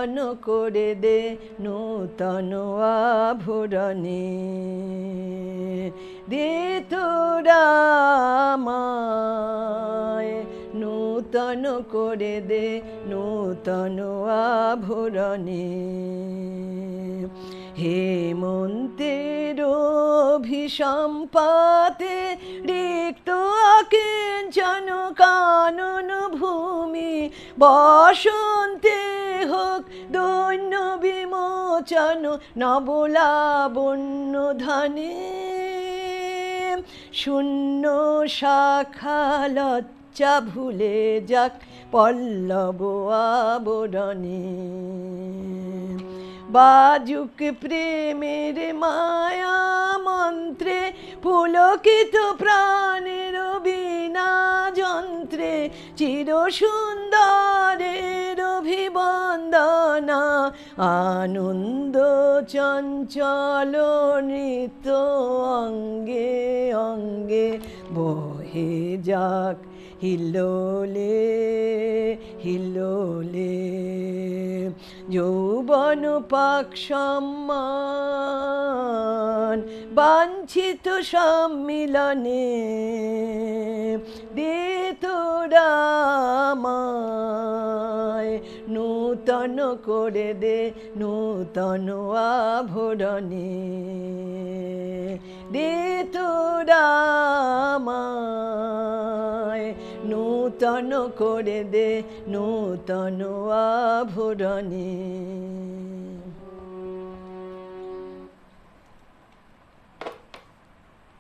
নূতন করে দে নূতন আভরণে দে তোরা আমায় নূতন করে দে নূতন আভরণে হেমন্তের অভিসম্পাতে রিক্ত অকিঞ্চন কানন ভূমি বসন্তে হোক দৈন্য বিমোচন নবলাবণ্য ধানে শূন্য শাখা লজ্জা ভুলে যাক পল্লব আবরণে বাজুক প্রেমের মায়া মন্ত্রে পুলকিত প্রাণের বীণা যন্ত্রে চির সুন্দরের অভিবন্দনা আনন্দ চঞ্চল নৃত্য অঙ্গে অঙ্গে বহে যাক হিলোলে হিলোলে যৌবন পাক সম্মান বাঞ্ছিত সম্মিলনে দে তোরা আমায় নূতন করে দে নূতন আভরণে দে তোরা আমায় নূতন করে দে নূতন আভরণে।